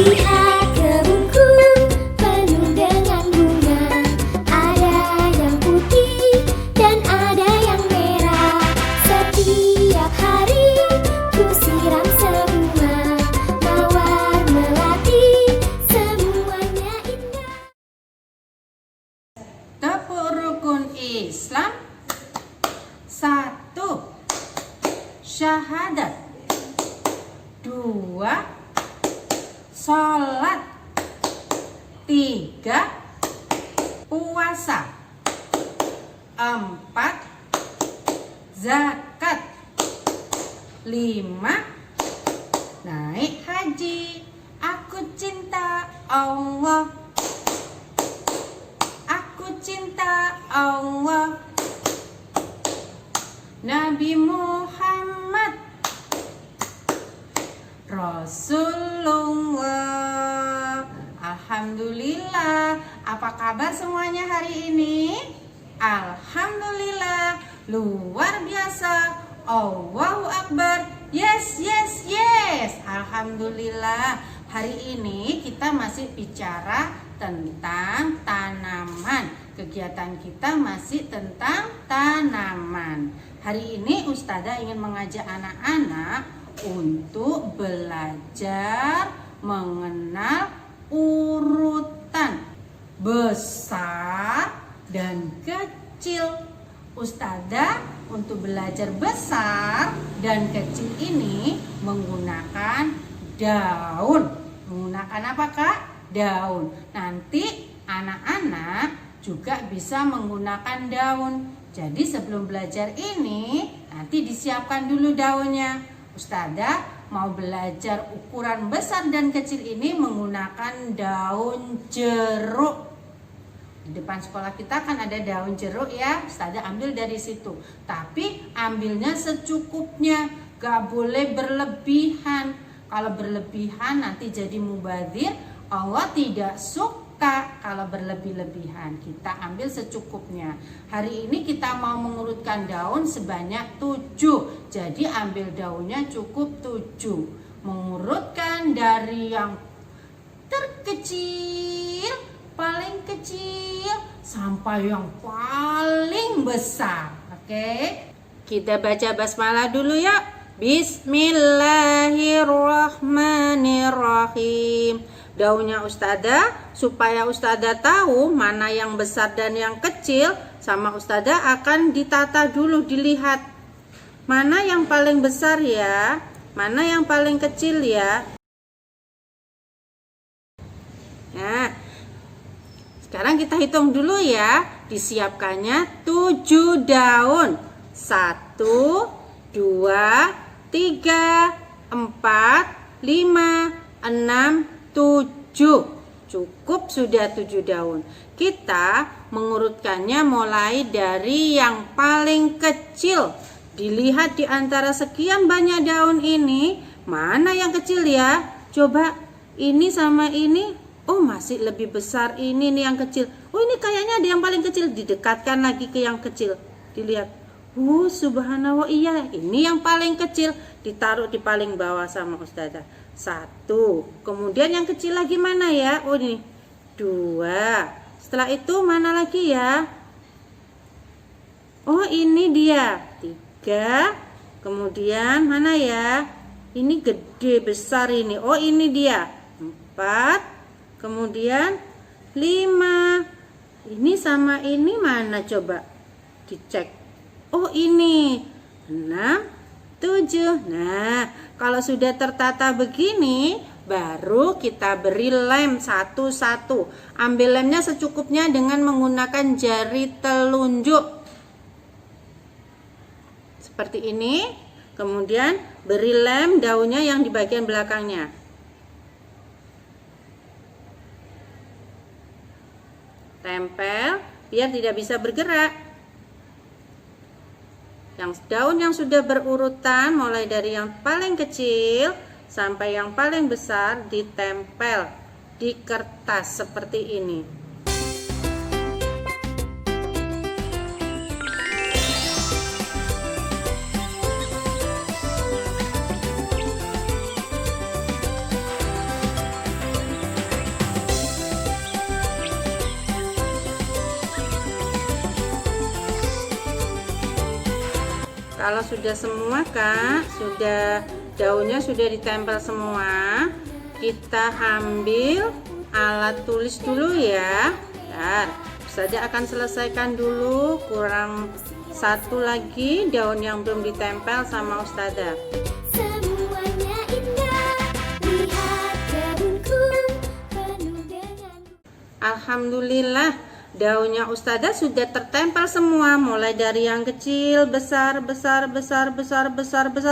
Lihat kebunku penuh dengan bunga. Ada yang putih dan ada yang merah. Setiap hari ku siram semua. Mawar melati semuanya indah. Tepuk rukun Islam. 1. Syahadat. 2. Sholat. 3. Puasa. 4. Zakat. 5. Naik haji. Aku cinta Allah. Aku cinta Allah. Nabi Muhammad Rasulullah. Alhamdulillah. Apa kabar semuanya hari ini? Alhamdulillah. Luar biasa. Allahu Akbar. Yes, yes, yes. Alhamdulillah. Hari ini kita masih bicara tentang tanaman. Kegiatan kita masih tentang tanaman. Hari ini Ustazah ingin mengajak anak-anak untuk belajar mengenal urutan besar dan kecil. Ustazah untuk belajar besar dan kecil ini menggunakan daun. Menggunakan apa, Kak? Daun. Nanti anak-anak juga bisa menggunakan daun. Jadi sebelum belajar ini, nanti disiapkan dulu daunnya. Ustazah mau belajar ukuran besar dan kecil ini menggunakan daun jeruk. Di depan sekolah kita kan ada daun jeruk ya. Ustazah ambil dari situ. Tapi ambilnya secukupnya, gak boleh berlebihan. Kalau berlebihan nanti jadi mubadzir. Allah tidak suka kalau berlebih-lebihan. Kita ambil secukupnya. Hari ini kita mau mengurutkan daun sebanyak 7. Jadi ambil daunnya cukup 7. Mengurutkan dari yang terkecil, paling kecil, sampai yang paling besar. Oke? Kita baca basmalah dulu ya. Bismillahirrahmanirrahim. Daunnya Ustazah, supaya Ustazah tahu mana yang besar dan yang kecil, sama Ustazah akan ditata dulu, dilihat mana yang paling besar ya, mana yang paling kecil ya. Nah, sekarang kita hitung dulu ya. Disiapkannya 7 daun. 1, 2, 3, 4, 5, 6, 7. Cukup sudah 7 daun. Kita mengurutkannya mulai dari yang paling kecil. Dilihat di antara sekian banyak daun ini, mana yang kecil ya? Coba ini sama ini. Oh, masih lebih besar ini nih yang kecil. Oh, ini kayaknya ada yang paling kecil. Didekatkan lagi ke yang kecil. Dilihat. Subhanallah, iya, ini yang paling kecil. Ditaruh di paling bawah sama Ustazah. 1. Kemudian yang kecil lagi mana ya? Oh, ini 2. Setelah itu mana lagi ya? Oh, ini dia 3. Kemudian mana ya? Ini gede besar ini. Oh, ini dia 4. Kemudian 5. Ini sama ini mana coba? Dicek. Oh, ini 6, 7. Nah, kalau sudah tertata begini, baru kita beri lem satu-satu. Ambil lemnya secukupnya dengan menggunakan jari telunjuk. Seperti ini. Kemudian beri lem daunnya yang di bagian belakangnya. Tempel biar tidak bisa bergerak. Daun yang sudah berurutan mulai dari yang paling kecil sampai yang paling besar ditempel di kertas seperti ini. Kalau sudah semua Kak, daunnya sudah ditempel semua, kita ambil alat tulis dulu ya. Bentar, Ustazah akan selesaikan dulu, kurang satu lagi daun yang belum ditempel sama Ustazah. Semuanya indah, lihat kebunku penuh dengan. Alhamdulillah, daunnya Ustazah sudah tertempel semua, mulai dari yang kecil, besar,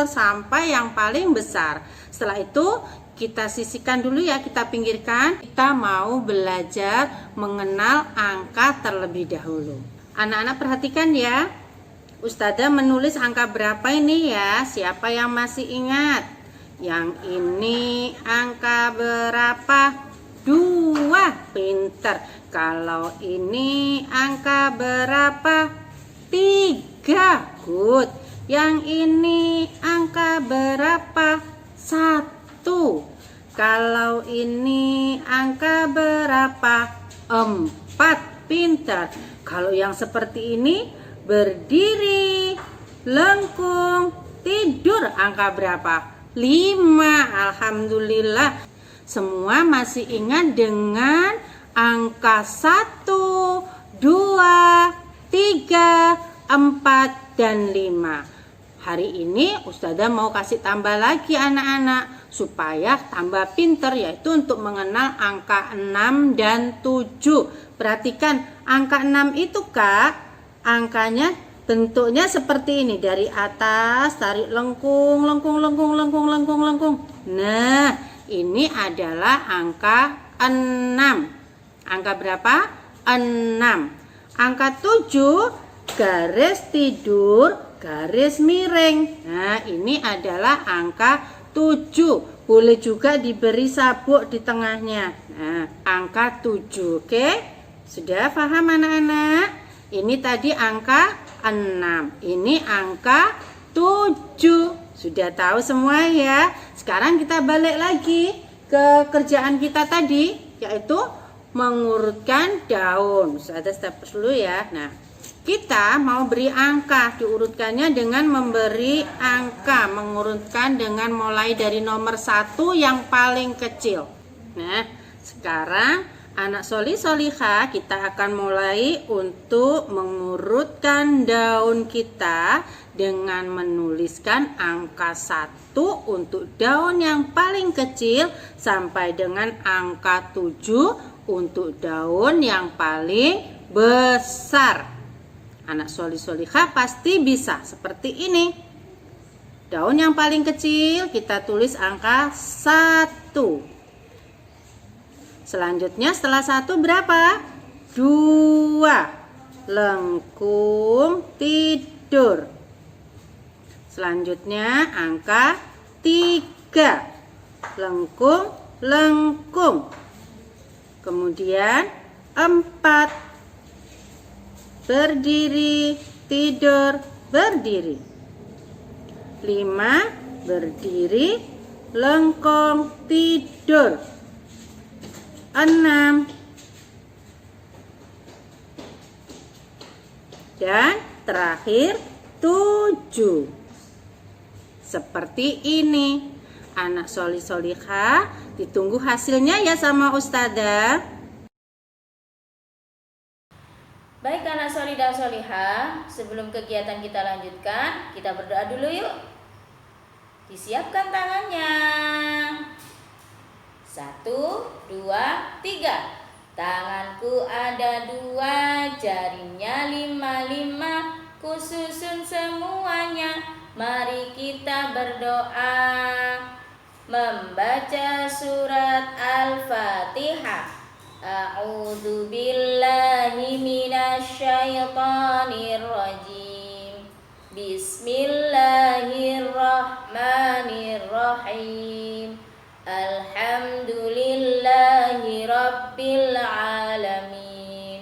sampai yang paling besar. Setelah itu kita sisihkan dulu ya, kita pinggirkan. Kita mau belajar mengenal angka terlebih dahulu. Anak-anak perhatikan ya, Ustazah menulis angka berapa ini ya, siapa yang masih ingat? Yang ini angka berapa? 2, pinter. Kalau ini angka berapa? 3, good. Yang ini angka berapa? 1. Kalau ini angka berapa? 4, pintar. Kalau yang seperti ini, berdiri, lengkung, tidur, angka berapa? 5, alhamdulillah. Semua masih ingat dengan angka 1, 2, 3, 4, dan 5. Hari ini Ustazah mau kasih tambah lagi anak-anak supaya tambah pinter, yaitu untuk mengenal angka 6 dan 7. Perhatikan angka 6 itu Kak, angkanya bentuknya seperti ini. Dari atas tarik lengkung. Nah, ini adalah angka 6. Angka berapa? 6. Angka 7, garis tidur, garis miring. Nah, ini adalah angka 7. Boleh juga diberi sabuk di tengahnya. Nah, angka 7. Oke? Sudah paham anak-anak? Ini tadi angka 6. Ini angka 7. Sudah tahu semua ya? Sekarang kita balik lagi ke kerjaan kita tadi, yaitu mengurutkan daun. Ada step dulu ya. Nah, kita mau beri angka, diurutkannya dengan memberi angka, mengurutkan dengan mulai dari nomor 1 yang paling kecil. Nah, sekarang anak solihah, kita akan mulai untuk mengurutkan daun kita dengan menuliskan angka 1 untuk daun yang paling kecil sampai dengan angka 7 untuk daun yang paling besar. Anak solihah pasti bisa seperti ini. Daun yang paling kecil kita tulis angka 1. Selanjutnya setelah 1 berapa? 2. Lengkung tidur. Selanjutnya angka 3. Lengkung. Kemudian 4. Berdiri, tidur, berdiri. 5. Berdiri, lengkung, tidur. 6. Dan terakhir 7. Seperti ini. Anak solihah, ditunggu hasilnya ya sama Ustazah. Baik anak soli dan solihah, sebelum kegiatan kita lanjutkan, kita berdoa dulu yuk. Disiapkan tangannya. 1, 2, 3. Tanganku ada 2, jarinya 5, ku susun semuanya. Mari kita berdoa, membaca surat Al-Fatihah. A'udzu billahi minasyaitonir rajim. Bismillahirrahmanirrahim. Alhamdulillahi rabbil alamin.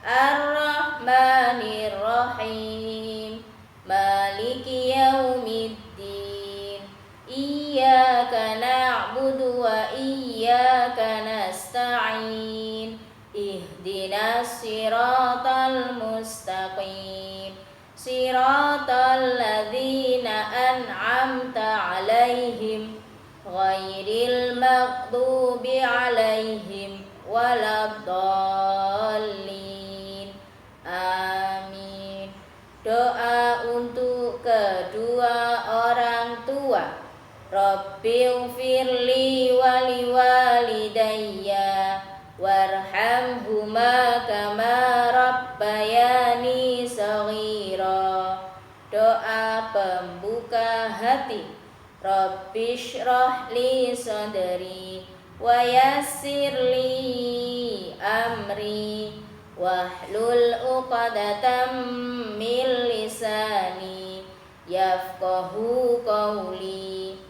Ar-Rahmanir-Rahim. Maliki yaumiddin. Iyyaka na'budu wa iyyaka nasta'in. Ihdinas siratal mustaqim. Siratal ladzina an'amta 'alaihim ghairil maghdubi 'alaihim waladdallin. Amin. Doa untuk kedua orang tua. Rabbighfirli wali walidayya warhamhuma kama rabbayani shaghira. Doa pembuka hati. Rabbishrah li sadri wa yassir li amri wahlul 'uqdatam min lisani yafqahu qawli.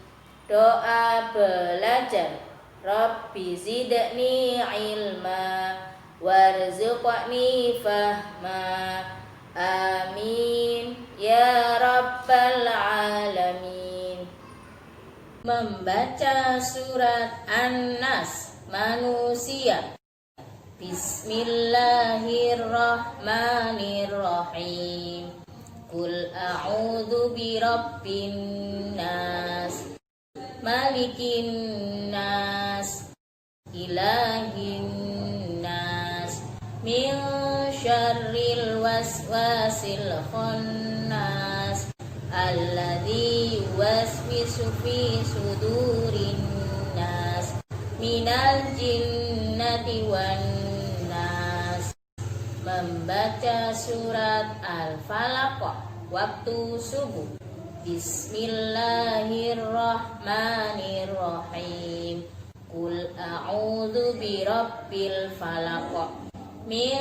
Doa belajar. Rabbi zidni ilma warzuqni fahma. Amin ya rabbal alamin. Membaca surat An-Nas, manusia. Bismillahirrahmanirrahim. Qul a'udzu birabbin nas, malikin nas, ilahin nas, min syarril waswasil khannas, alladzi yuwaswisu fi sudurin nas, minal jinnati wan nas. Membaca surat Al-Falaq waktu subuh. Bismillahirrahmanirrahim. Qul a'udzu birabbil falaq min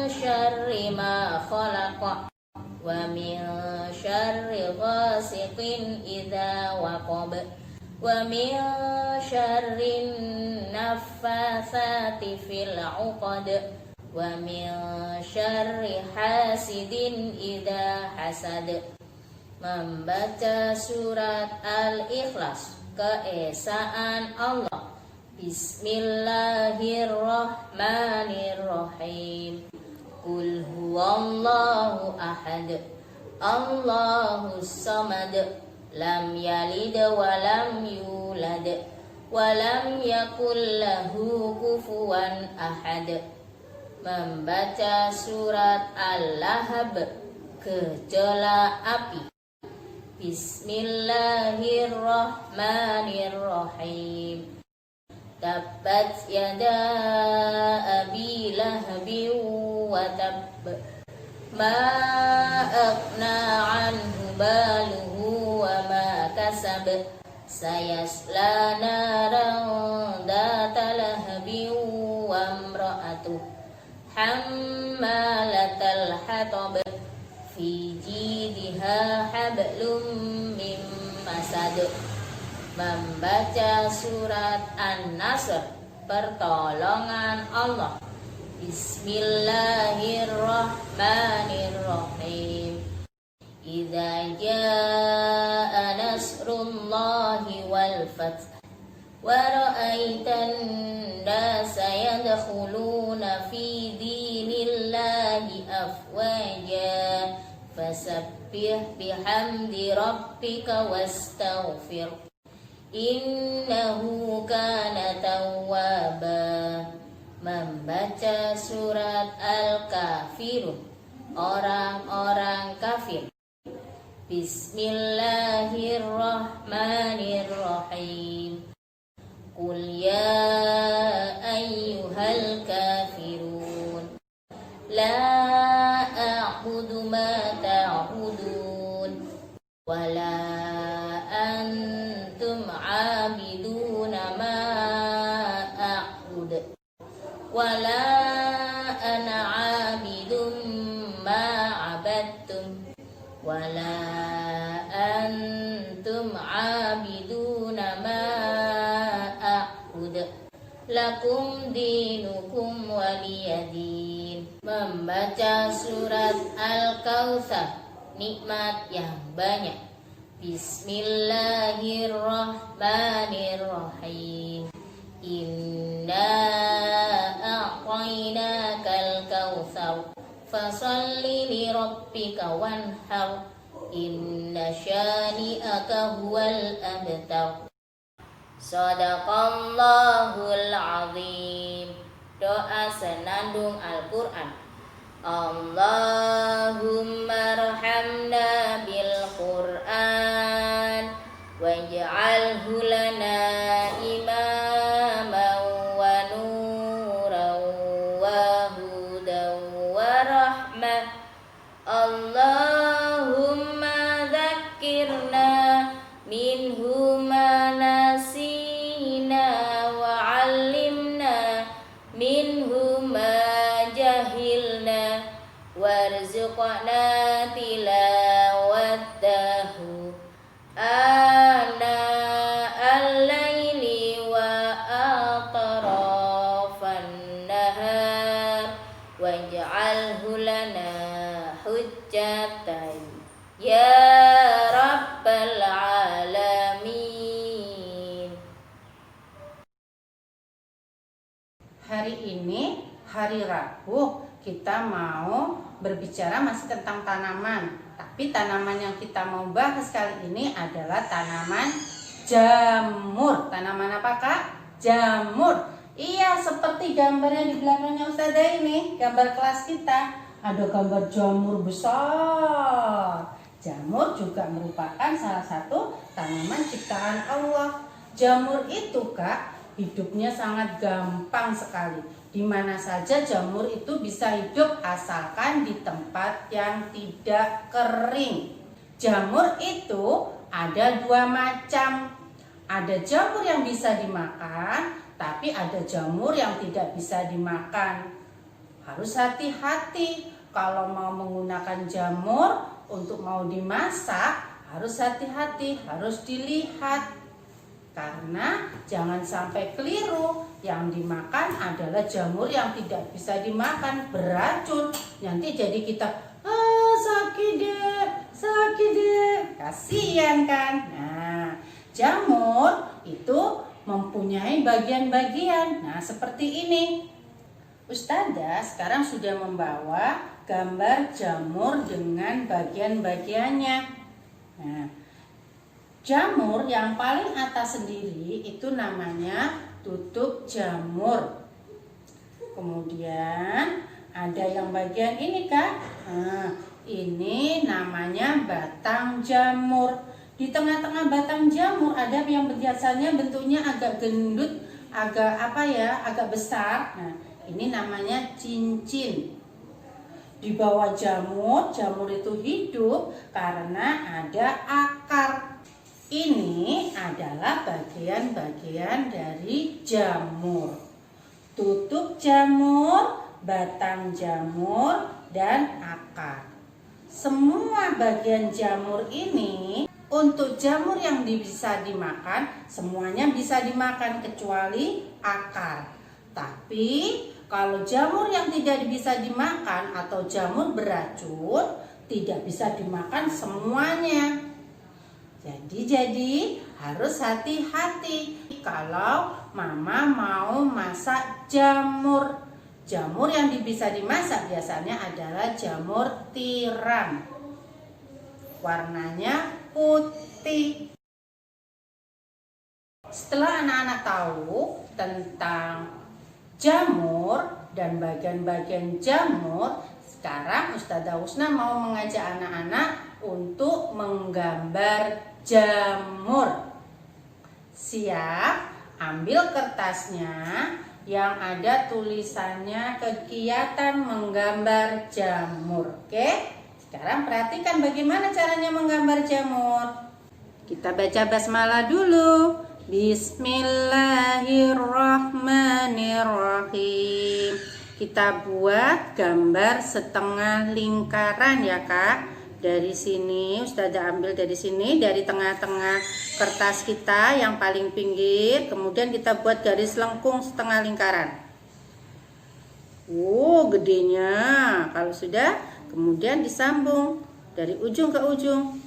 syarri ma khalaq wa min syarri ghasiqin idza waqab wa min syarrin naffatsati fil 'uqad wa min syarri hasidin idza hasad. Membaca surat Al-Ikhlas, keesaan Allah. Bismillahirrahmanirrahim. Qul huwallahu ahad, Allahus samad, lam yalid wa lam yulad wa lam yakul lahu kufuwan ahad. Membaca surat Al-Lahab, gejolak api. Bismillahirrahmanirrahim. Tabbat yada abi lahabin wa tabb, ma aghna anhu baluhu wa ma kasab, sayasla naran dhata lahabin wa imra'atuh hammalatal hatab, fi jidha hablum min masad. Membaca surat An-Nasr, pertolongan Allah. Bismillahirrahmanirrahim. Idza jaa nasrullahi wal fath wa ra'aitan nasa yadkhuluna fi dinillahi afwaja fasabbih bihamdi rabbika wastaghfir innahu kana tawwaba. Membaca surat Al-Kafirun, orang-orang kafir. Bismillahirrahmanirrahim. Qul ya ayyuhal kafirun la a'budu ma ta'budun wa la antum 'abiduna ma a'bud wa la ana 'abidun ma 'abadtum wa la antum 'abiduna ma a'bud lakum dinukum waliyadin. Membaca surat Al-Kautsar, nikmat yang banyak. Bismillahirrahmanirrahim. Inna a'tainakal kautsar fasalli li rabbika wanhar inna syani'aka huwal abtar. Sadaqallahul azim. Doa senandung Al-Quran. Allahumma arhamna bil Qur'an waj'alhu lana imaman wa nuran wa hudan wa rahmah. Allahumma dzakkirna minhu ma nasina wa 'allimna minhu ma jahilna warzuqna tilawatahu ana al-laili wa atrafan nahar waj'alhu lana hujjatan ya rabbal alamin. Hari ini hari Rabu, kita mau berbicara masih tentang tanaman. Tapi tanaman yang kita mau bahas kali ini adalah tanaman jamur. Tanaman apa, Kak? Jamur. Iya, seperti gambarnya di belakangnya Ustazah ini, gambar kelas kita. Ada gambar jamur besar. Jamur juga merupakan salah satu tanaman ciptaan Allah. Jamur itu, Kak, hidupnya sangat gampang sekali. Di mana saja jamur itu bisa hidup asalkan di tempat yang tidak kering. Jamur itu ada dua macam. Ada jamur yang bisa dimakan, tapi ada jamur yang tidak bisa dimakan. Harus hati-hati kalau mau menggunakan jamur untuk mau dimasak, harus hati-hati, harus dilihat. Karena jangan sampai keliru, yang dimakan adalah jamur yang tidak bisa dimakan, beracun. Nanti jadi kita sakit deh, kasihan kan. Nah, jamur itu mempunyai bagian-bagian. Nah, seperti ini. Ustazah sekarang sudah membawa gambar jamur dengan bagian-bagiannya. Nah, jamur yang paling atas sendiri itu namanya tutup jamur. Kemudian ada yang bagian ini, Kak. Nah, ini namanya batang jamur. Di tengah-tengah batang jamur ada yang biasanya bentuknya agak gendut, agak besar. Nah, ini namanya cincin. Di bawah jamur itu hidup karena ada akar. Ini adalah bagian-bagian dari jamur. Tutup jamur, batang jamur, dan akar. Semua bagian jamur ini, untuk jamur yang bisa dimakan, semuanya bisa dimakan kecuali akar. Tapi kalau jamur yang tidak bisa dimakan atau jamur beracun, tidak bisa dimakan semuanya. Jadi harus hati-hati kalau mama mau masak jamur. Jamur yang bisa dimasak biasanya adalah jamur tiram. Warnanya putih. Setelah anak-anak tahu tentang jamur dan bagian-bagian jamur, sekarang Ustazah Husna mau mengajak anak-anak untuk menggambar jamur. Siap? Ambil kertasnya yang ada tulisannya kegiatan menggambar jamur. Oke? Sekarang perhatikan bagaimana caranya menggambar jamur. Kita baca basmalah dulu. Bismillahirrahmanirrahim. Kita buat gambar setengah lingkaran ya, Kak. Dari sini Ustazah ambil dari sini, dari tengah-tengah kertas kita yang paling pinggir, kemudian kita buat garis lengkung setengah lingkaran. Gedenya. Kalau sudah, kemudian disambung dari ujung ke ujung.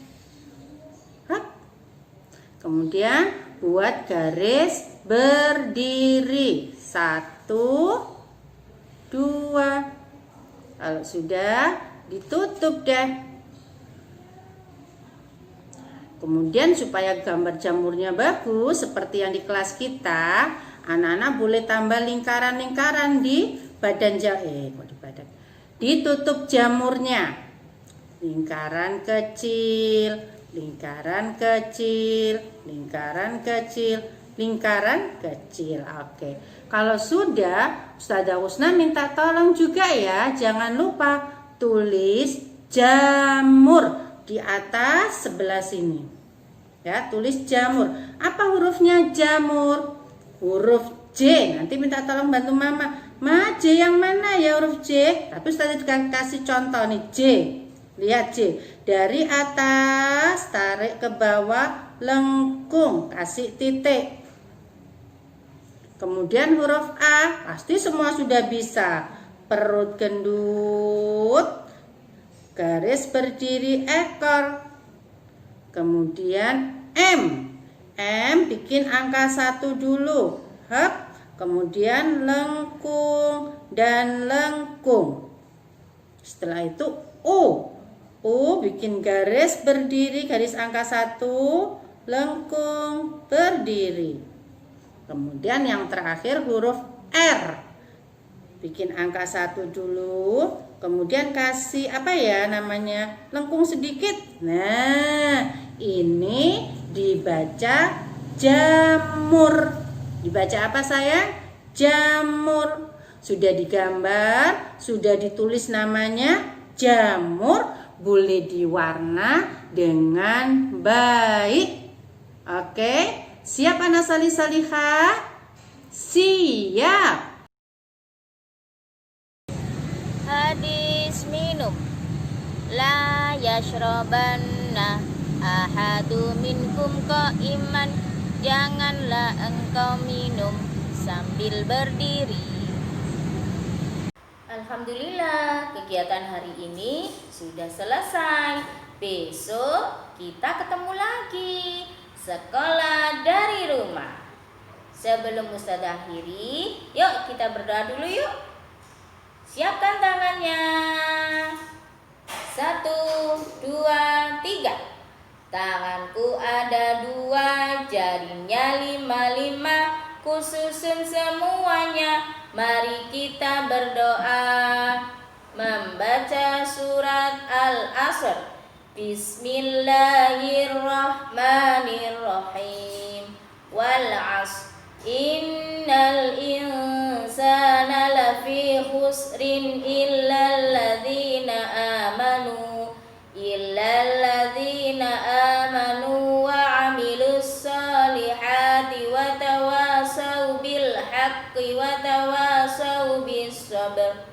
Kemudian buat garis berdiri. 1, 2. Kalau sudah, ditutup deh. Kemudian supaya gambar jamurnya bagus seperti yang di kelas kita, anak-anak boleh tambah lingkaran-lingkaran di badan ditutup jamurnya. Lingkaran kecil, lingkaran kecil, lingkaran kecil, lingkaran kecil. Oke. Kalau sudah, Ustazah Husna minta tolong juga ya, jangan lupa tulis jamur di atas sebelah sini. Ya, tulis jamur. Apa hurufnya jamur? Huruf J. Nanti minta tolong bantu Mama. Ma, J yang mana ya huruf J? Tapi Ustazah juga kasih contoh nih, J. Lihat J. Dari atas tarik ke bawah, lengkung, kasih titik. Kemudian huruf A, pasti semua sudah bisa. Perut gendut, garis berdiri ekor. Kemudian M. M bikin angka 1 dulu. Hep. Kemudian lengkung dan lengkung. Setelah itu U. U bikin garis berdiri, garis angka 1, lengkung, berdiri. Kemudian yang terakhir huruf R. Bikin angka 1 dulu, kemudian kasih apa ya namanya, lengkung sedikit. Nah, ini dibaca jamur. Dibaca apa sayang? Jamur. Sudah digambar, sudah ditulis namanya jamur, boleh diwarna dengan baik. Oke, siap anak salih salihah? Siap. Hadis minum. La yashrabanna ahadu minkum qaiman. Janganlah engkau minum sambil berdiri. Alhamdulillah, kegiatan hari ini sudah selesai. Besok kita ketemu lagi. Sekolah dari rumah. Sebelum Ustazah akhiri, yuk kita berdoa dulu yuk. Siapkan tangannya. 1, 2, 3. Tanganku ada 2, jarinya 5, kususun semuanya. Mari kita berdoa. Membaca surat Al-Asr. Bismillahirrahmanirrahim. Wal 'asr. Innal insana lafi khusrin illal ladzina amanu wa 'amilus solihati wa tawasau bil haqqi wa tawasau bis sabr.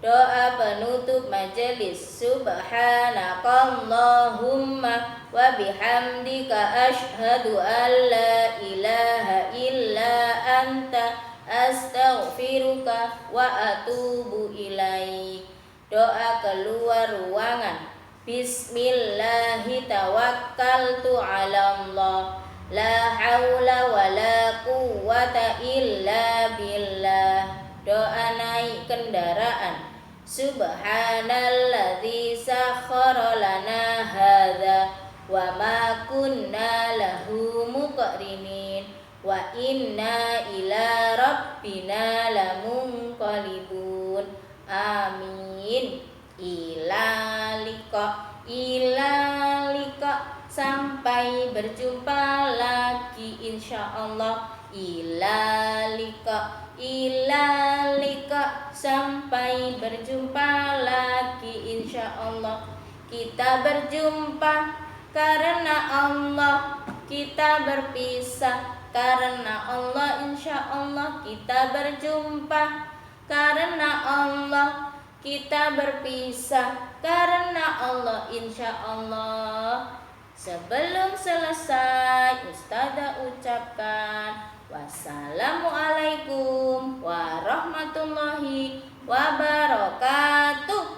Doa penutup majelis. Subhanakallahumma wa bihamdika asyhadu an la ilaha illa anta astaghfiruka wa atubu ilaik. Doa keluar ruangan. Bismillahi tawakkaltu ala Allah. La haula wa la quwwata illa billah. Doa naik kendaraan. Subhanalladzi sakhkhara lana hadza wa ma kunna lahu muqrinin wa inna ila rabbina lamunqalibun. Amin. Ila liqa. Sampai berjumpa lagi insyaallah. Ila liqa. Sampai berjumpa lagi insyaallah. Kita berjumpa karena Allah, kita berpisah karena Allah. Insyaallah kita berjumpa karena Allah, kita berpisah karena Allah. Insyaallah. Sebelum selesai, Ustazah ucapkan wassalamualaikum warahmatullahi wabarakatuh.